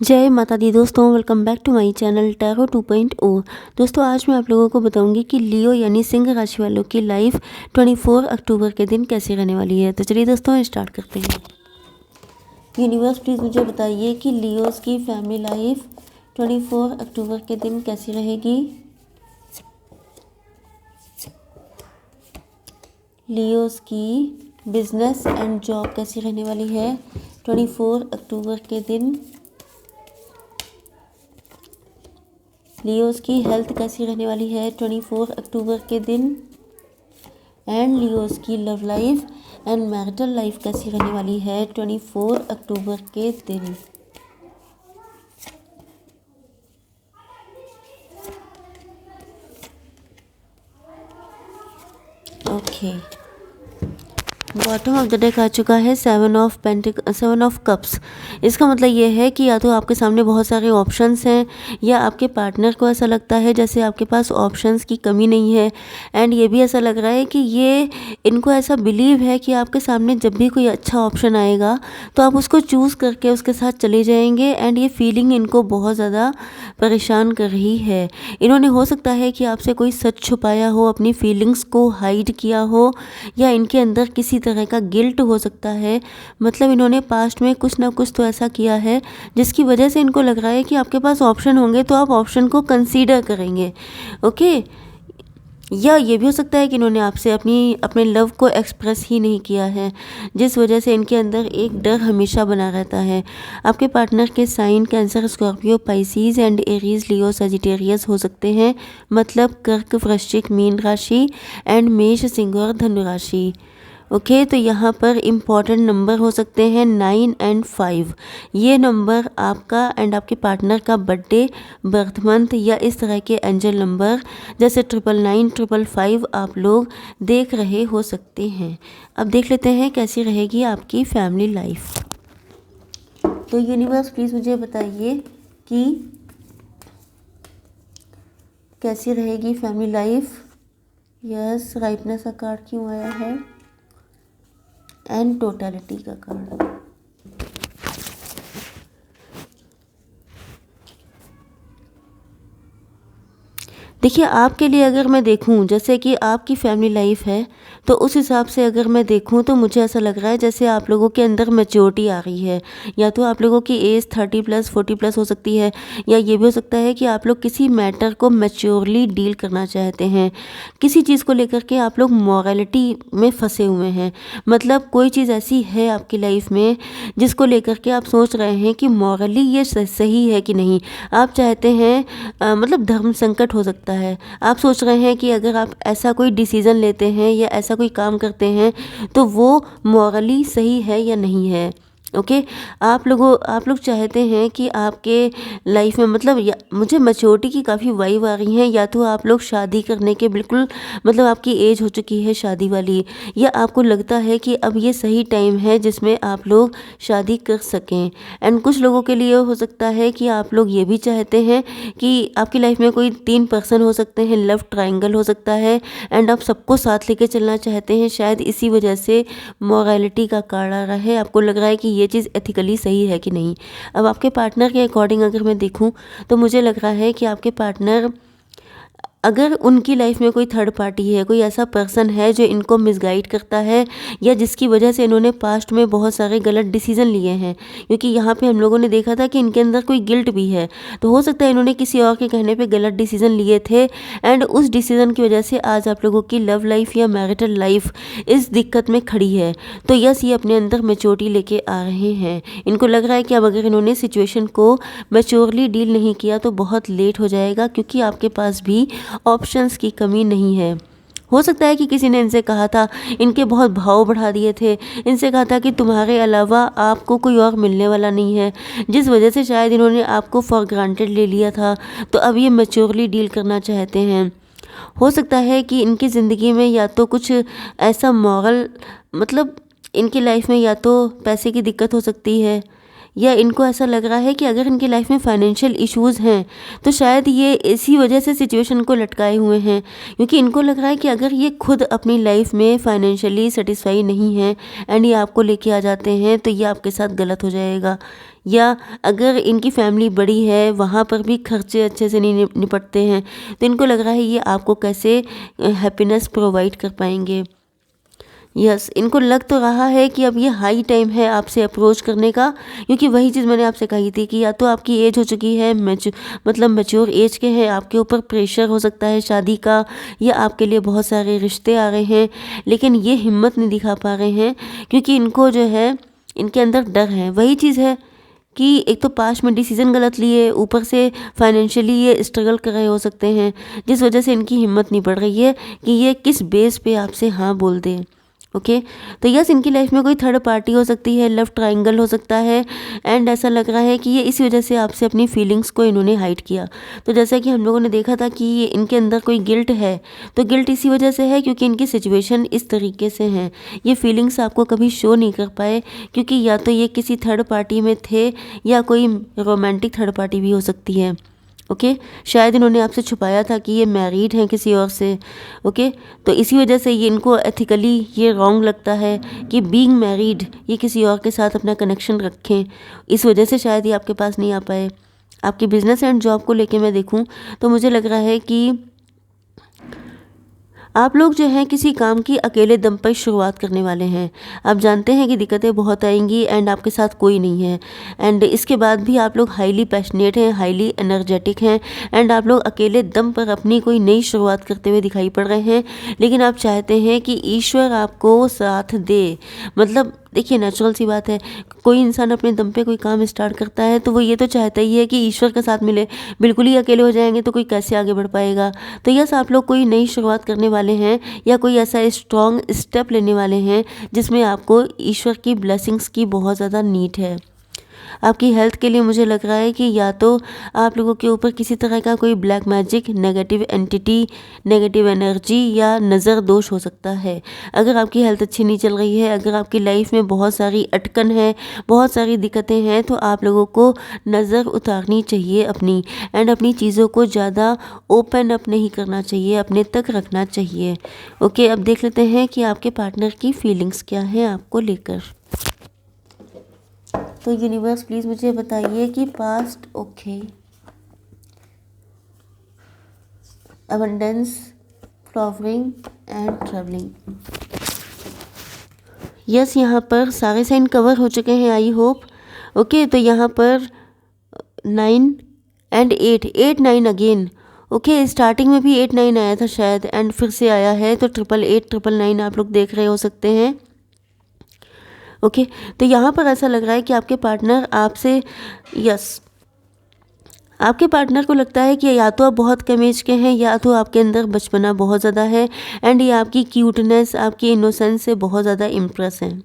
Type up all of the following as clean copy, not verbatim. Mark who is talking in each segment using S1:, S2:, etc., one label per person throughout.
S1: जय माता दी दोस्तों, welcome back to my channel tarot 2.0। दोस्तों आज मैं आप लोगों को बताऊंगी कि लियो यानी सिंह राशि वालों की लाइफ 24 अक्टूबर के दिन कैसी रहने वाली है। तो चलिए दोस्तों स्टार्ट करते हैं। यूनिवर्स प्लीज़ मुझे बताइए कि लियोस की फैमिली लाइफ 24 अक्टूबर के दिन कैसी रहेगी। लियोस की बिजनेस एंड जॉब कैसी रहने वाली है 24 अक्टूबर के दिन। लियोस की हेल्थ कैसी रहने वाली है 24 अक्टूबर के दिन। एंड लियोस की love life and marital life कैसी रहने वाली है 24 अक्टूबर के दिन। Okay, bottom of the deck आ चुका है 7 ऑफ कप्स। इसका मतलब ये है कि या तो आपके सामने बहुत सारे ऑप्शंस हैं या आपके पार्टनर को ऐसा लगता है जैसे आपके पास ऑप्शंस की कमी नहीं है। एंड ये भी ऐसा लग रहा है कि ये इनको ऐसा बिलीव है कि आपके सामने जब भी कोई अच्छा ऑप्शन आएगा तो आप उसको चूज़ करके उसके साथ चले जाएंगे। एंड ये फीलिंग इनको बहुत ज़्यादा परेशान कर रही है। इन्होंने हो सकता है कि आपसे कोई सच छुपाया हो, अपनी फीलिंग्स को हाइड किया हो, या इनके अंदर किसी तरह का गिल्ट हो सकता है। मतलब इन्होंने पास्ट में कुछ ना कुछ तो ऐसा किया है जिसकी वजह से इनको लग रहा है कि आपके पास ऑप्शन होंगे तो आप ऑप्शन को कंसीडर करेंगे। ओके, या ये भी हो सकता है कि इन्होंने आपसे अपने लव को एक्सप्रेस ही नहीं किया है, जिस वजह से इनके अंदर एक डर हमेशा बना रहता है। आपके पार्टनर के sign Cancer, Scorpio, Pisces and Aries, Leo, Sagittarius हो सकते हैं। मतलब कर्क, वृश्चिक, मीन राशि एंड मेष, सिंह और धनु राशि। ओके, तो यहाँ पर इम्पॉर्टेंट नंबर हो सकते हैं 9 एंड 5। ये नंबर आपका एंड आपके पार्टनर का बर्थडे, बर्थ मंथ या इस तरह के एंजल नंबर जैसे 999, 555 आप लोग देख रहे हो सकते हैं। अब देख लेते हैं कैसी रहेगी आपकी फैमिली लाइफ। तो यूनिवर्स प्लीज़ मुझे बताइए कि कैसी रहेगी फैमिली लाइफ। यस, राइटनेस का कार्ड क्यों आया है एंड टोटलिटी का कार्ड। देखिए, आपके लिए अगर मैं देखूं जैसे कि आपकी फैमिली लाइफ है तो उस हिसाब से अगर मैं देखूं तो मुझे ऐसा लग रहा है जैसे आप लोगों के अंदर मैच्योरिटी आ रही है। या तो आप लोगों की एज 30+, 40+ हो सकती है, या ये भी हो सकता है कि आप लोग किसी मैटर को मैच्योरली डील करना चाहते हैं। किसी चीज़ को लेकर के आप लोग मॉरलिटी में फंसे हुए हैं। मतलब कोई चीज़ ऐसी है आपकी लाइफ में जिसको लेकर के आप सोच रहे हैं कि मॉरली ये सही है कि नहीं। आप चाहते हैं मतलब धर्म संकट हो सकता है। आप सोच रहे हैं कि अगर आप ऐसा कोई डिसीज़न लेते हैं या ऐसा कोई काम करते हैं तो वो मॉरली सही है या नहीं है। ओके, आप लोग चाहते हैं कि आपके लाइफ में मतलब मुझे मैच्योरिटी की काफ़ी वाइब आ रही है। या तो आप लोग शादी करने के बिल्कुल मतलब आपकी एज हो चुकी है शादी वाली, या आपको लगता है कि अब ये सही टाइम है जिसमें आप लोग शादी कर सकें। एंड कुछ लोगों के लिए हो सकता है कि आप लोग ये भी चाहते हैं कि आपकी लाइफ में कोई 3 पर्सन हो सकते हैं, लव ट्रायंगल हो सकता है एंड आप सबको साथ लेके चलना चाहते हैं। शायद इसी वजह से मॉरलिटी का कार्ड आ रहा है। आपको लग रहा है कि ये चीज़ एथिकली सही है कि नहीं। अब आपके पार्टनर के अकॉर्डिंग अगर मैं देखूं तो मुझे लग रहा है कि आपके पार्टनर, अगर उनकी लाइफ में कोई थर्ड पार्टी है, कोई ऐसा पर्सन है जो इनको मिसगाइड करता है या जिसकी वजह से इन्होंने पास्ट में बहुत सारे गलत डिसीजन लिए हैं, क्योंकि यहाँ पे हम लोगों ने देखा था कि इनके अंदर कोई गिल्ट भी है। तो हो सकता है इन्होंने किसी और के कहने पे गलत डिसीजन लिए थे एंड उस डिसीजन की वजह से आज आप लोगों की लव लाइफ या मैरिटल लाइफ इस दिक्कत में खड़ी है। तो यस, ये अपने अंदर मैच्योरिटी लेके आ रहे हैं। इनको लग रहा है कि अब अगर इन्होंने सिचुएशन को मैच्योरली डील नहीं किया तो बहुत लेट हो जाएगा, क्योंकि आपके पास भी ऑप्शंस की कमी नहीं है। हो सकता है कि किसी ने इनसे कहा था, इनके बहुत भाव बढ़ा दिए थे, इनसे कहा था कि तुम्हारे अलावा आपको कोई और मिलने वाला नहीं है, जिस वजह से शायद इन्होंने आपको फॉर ग्रांटेड ले लिया था। तो अब ये मैच्योरली डील करना चाहते हैं। हो सकता है कि इनकी ज़िंदगी में या तो कुछ ऐसा मॉरल मतलब इनकी लाइफ में या तो पैसे की दिक्कत हो सकती है, या इनको ऐसा लग रहा है कि अगर इनकी लाइफ में फाइनेंशियल इश्यूज़ हैं तो शायद ये इसी वजह से सिचुएशन को लटकाए हुए हैं, क्योंकि इनको लग रहा है कि अगर ये खुद अपनी लाइफ में फाइनेंशियली सेटिस्फाई नहीं है एंड ये आपको लेके आ जाते हैं तो ये आपके साथ गलत हो जाएगा। या अगर इनकी फैमिली बड़ी है, वहाँ पर भी खर्चे अच्छे से नहीं निपटते हैं, तो इनको लग रहा है ये आपको कैसे हैप्पीनेस प्रोवाइड कर पाएंगे। यस, इनको लग तो रहा है कि अब ये हाई टाइम है आपसे अप्रोच करने का, क्योंकि वही चीज़ मैंने आपसे कही थी कि या तो आपकी एज हो चुकी है, मतलब मैच्योर एज के हैं, आपके ऊपर प्रेशर हो सकता है शादी का, या आपके लिए बहुत सारे रिश्ते आ रहे हैं, लेकिन ये हिम्मत नहीं दिखा पा रहे हैं क्योंकि इनको जो है इनके अंदर डर है। वही चीज़ है कि एक तो पास्ट में डिसीज़न गलत लिए, ऊपर से फाइनेंशियली ये स्ट्रगल कर रहे हो सकते हैं, जिस वजह से इनकी हिम्मत नहीं बढ़ रही है कि ये किस बेस पे आपसे हाँ बोल दें। ओके, तो यस, इनकी लाइफ में कोई थर्ड पार्टी हो सकती है, लव ट्रायंगल हो सकता है, एंड ऐसा लग रहा है कि ये इसी वजह से आपसे अपनी फीलिंग्स को इन्होंने हाइड किया। तो जैसा कि हम लोगों ने देखा था कि ये इनके अंदर कोई गिल्ट है, तो गिल्ट इसी वजह से है क्योंकि इनकी सिचुएशन इस तरीके से हैं, ये फीलिंग्स आपको कभी शो नहीं कर पाए, क्योंकि या तो ये किसी थर्ड पार्टी में थे या कोई रोमांटिक थर्ड पार्टी भी हो सकती है। ओके, शायद इन्होंने आपसे छुपाया था कि ये मैरिड हैं किसी और से। ओके, तो इसी वजह से ये इनको एथिकली ये रॉन्ग लगता है कि बीइंग मैरिड ये किसी और के साथ अपना कनेक्शन रखें, इस वजह से शायद ये आपके पास नहीं आ पाए। आपकी बिजनेस एंड जॉब को लेके मैं देखूं तो मुझे लग रहा है कि आप लोग जो हैं किसी काम की अकेले दम पर शुरुआत करने वाले हैं। आप जानते हैं कि दिक्कतें बहुत आएंगी एंड आपके साथ कोई नहीं है, एंड इसके बाद भी आप लोग हाईली पैशनेट हैं, हाईली एनर्जेटिक हैं, एंड आप लोग अकेले दम पर अपनी कोई नई शुरुआत करते हुए दिखाई पड़ रहे हैं, लेकिन आप चाहते हैं कि ईश्वर आपको साथ दे। मतलब देखिए, नेचुरल सी बात है, कोई इंसान अपने दम पे कोई काम स्टार्ट करता है तो वो ये तो चाहता ही है कि ईश्वर का साथ मिले। बिल्कुल ही अकेले हो जाएंगे तो कोई कैसे आगे बढ़ पाएगा। तो यस, आप लोग कोई नई शुरुआत करने वाले हैं या कोई ऐसा स्ट्रॉन्ग स्टेप लेने वाले हैं जिसमें आपको ईश्वर की ब्लेसिंग्स की बहुत ज़्यादा नीड है। आपकी हेल्थ के लिए मुझे लग रहा है कि या तो आप लोगों के ऊपर किसी तरह का कोई black magic, negative entity, negative energy या नज़र दोष हो सकता है। अगर आपकी हेल्थ अच्छी नहीं चल रही है, अगर आपकी लाइफ में बहुत सारी अटकन है, बहुत सारी दिक्कतें हैं, तो आप लोगों को नज़र उतारनी चाहिए अपनी, एंड अपनी चीज़ों को ज़्यादा ओपन अप नहीं करना चाहिए, अपने तक रखना चाहिए। ओके, अब देख लेते हैं कि आपके पार्टनर की फीलिंग्स क्या हैं आपको लेकर। तो यूनिवर्स प्लीज़ मुझे बताइए कि past, okay, abundance, flowering and travelling. Yes, यहाँ पर सारे साइन कवर हो चुके हैं, आई होप। ओके, तो यहाँ पर 9 एंड 8, 9 अगेन। ओके, स्टार्टिंग में भी 8 9 आया था शायद, एंड फिर से आया है, तो 888 999 आप लोग देख रहे हो सकते हैं। ओके, तो यहाँ पर ऐसा लग रहा है कि आपके पार्टनर आपसे, यस, आपके पार्टनर को लगता है कि या तो आप बहुत कम एज के हैं या तो आपके अंदर बचपना बहुत ज़्यादा है, एंड ये आपकी क्यूटनेस, आपकी इनोसेंस से बहुत ज़्यादा इम्प्रेस हैं।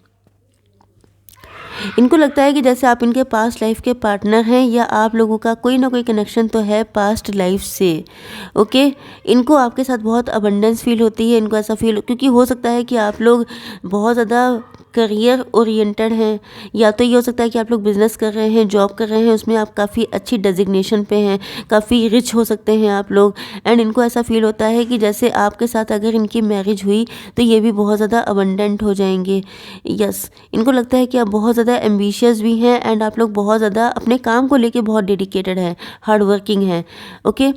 S1: इनको लगता है कि जैसे आप इनके पास्ट लाइफ के पार्टनर हैं, या आप लोगों का कोई ना कोई कनेक्शन तो है पास्ट लाइफ से। ओके, इनको आपके साथ बहुत अबंडेंस फील होती है, इनको ऐसा फील, क्योंकि हो सकता है कि आप लोग बहुत ज़्यादा करियर ओरिएंटेड हैं, या तो ये हो सकता है कि आप लोग बिज़नेस कर रहे हैं, जॉब कर रहे हैं, उसमें आप काफ़ी अच्छी डेजिग्नेशन पे हैं, काफ़ी रिच हो सकते हैं आप लोग, एंड इनको ऐसा फील होता है कि जैसे आपके साथ अगर इनकी मैरिज हुई तो ये भी बहुत ज़्यादा अबंडेंट हो जाएंगे। यस, इनको लगता है कि आप बहुत ज़्यादा एम्बिशियस भी हैं, एंड आप लोग बहुत ज़्यादा अपने काम को लेके बहुत डेडिकेटेड हैं, हार्ड वर्किंग हैं। ओके,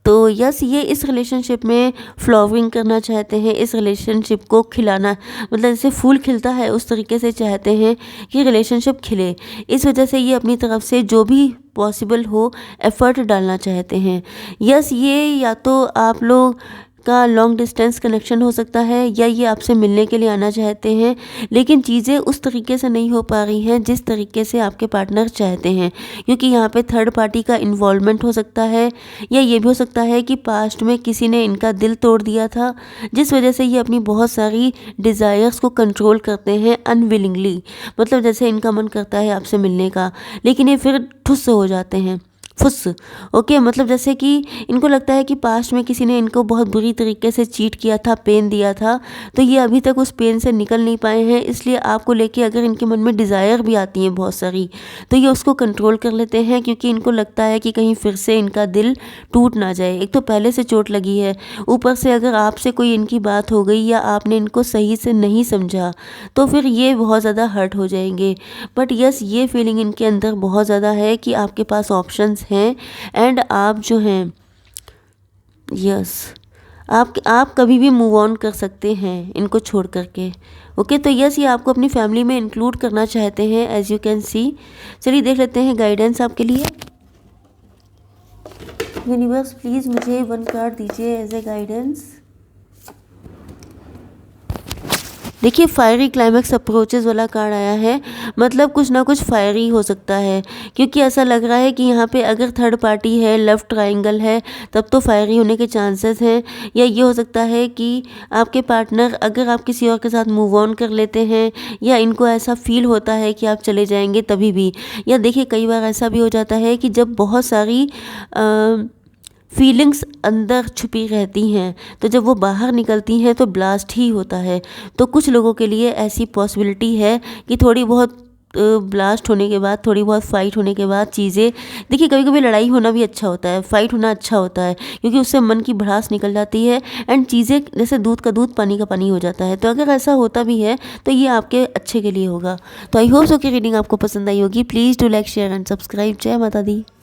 S1: तो यस, ये इस रिलेशनशिप में फ्लावरिंग करना चाहते हैं, इस रिलेशनशिप को खिलाना, मतलब जैसे फूल खिलता है उस तरीके से चाहते हैं कि रिलेशनशिप खिले। इस वजह से ये अपनी तरफ से जो भी पॉसिबल हो एफ़र्ट डालना चाहते हैं। यस, ये या तो आप लोग का लॉन्ग डिस्टेंस कनेक्शन हो सकता है, या ये आपसे मिलने के लिए आना चाहते हैं, लेकिन चीज़ें उस तरीके से नहीं हो पा रही हैं जिस तरीके से आपके पार्टनर चाहते हैं, क्योंकि यहाँ पे थर्ड पार्टी का इन्वॉल्वमेंट हो सकता है, या ये भी हो सकता है कि पास्ट में किसी ने इनका दिल तोड़ दिया था, जिस वजह से ये अपनी बहुत सारी डिज़ायर्स को कंट्रोल करते हैं अनविलिंगली। मतलब जैसे इनका मन करता है आपसे मिलने का, लेकिन ये फिर ठुस हो जाते हैं। फुस। ओके, मतलब जैसे कि इनको लगता है कि पास्ट में किसी ने इनको बहुत बुरी तरीके से चीट किया था, पेन दिया था, तो ये अभी तक उस पेन से निकल नहीं पाए हैं। इसलिए आपको लेके अगर इनके मन में डिज़ायर भी आती हैं बहुत सारी, तो ये उसको कंट्रोल कर लेते हैं, क्योंकि इनको लगता है कि कहीं फिर से इनका दिल टूट ना जाए। एक तो पहले से चोट लगी है, ऊपर से अगर आपसे कोई इनकी बात हो गई या आपने इनको सही से नहीं समझा, तो फिर ये बहुत ज़्यादा हर्ट हो जाएंगे। बट यस, ये फीलिंग इनके अंदर बहुत ज़्यादा है कि आपके पास ऑप्शंस हैं, एंड आप जो हैं, यस, आप कभी भी मूव ऑन कर सकते हैं इनको छोड़ करके। ओके, तो यस, ये आपको अपनी फैमिली में इंक्लूड करना चाहते हैं, एज यू कैन सी। चलिए देख लेते हैं गाइडेंस आपके लिए। यूनिवर्स प्लीज़ मुझे 1 कार्ड दीजिए एज ए गाइडेंस। देखिए, फायरी क्लाइमैक्स अप्रोचेस वाला कार्ड आया है, मतलब कुछ ना कुछ फायरी हो सकता है, क्योंकि ऐसा लग रहा है कि यहाँ पे अगर थर्ड पार्टी है, लव ट्रायंगल है, तब तो फायरी होने के चांसेस हैं। या ये हो सकता है कि आपके पार्टनर, अगर आप किसी और के साथ मूव ऑन कर लेते हैं, या इनको ऐसा फील होता है कि आप चले जाएंगे तभी भी। या देखिए, कई बार ऐसा भी हो जाता है कि जब बहुत सारी फीलिंग्स अंदर छुपी रहती हैं, तो जब वो बाहर निकलती हैं तो ब्लास्ट ही होता है। तो कुछ लोगों के लिए ऐसी पॉसिबिलिटी है कि थोड़ी बहुत ब्लास्ट होने के बाद, थोड़ी बहुत फ़ाइट होने के बाद चीज़ें, देखिए कभी कभी लड़ाई होना भी अच्छा होता है, फ़ाइट होना अच्छा होता है, क्योंकि उससे मन की भड़ास निकल जाती है, एंड चीज़ें जैसे दूध का दूध पानी का पानी हो जाता है। तो अगर ऐसा होता भी है तो ये आपके अच्छे के लिए होगा। तो आई होप सो कि रीडिंग आपको पसंद आई होगी। Please do like, share and subscribe. जय माता दी।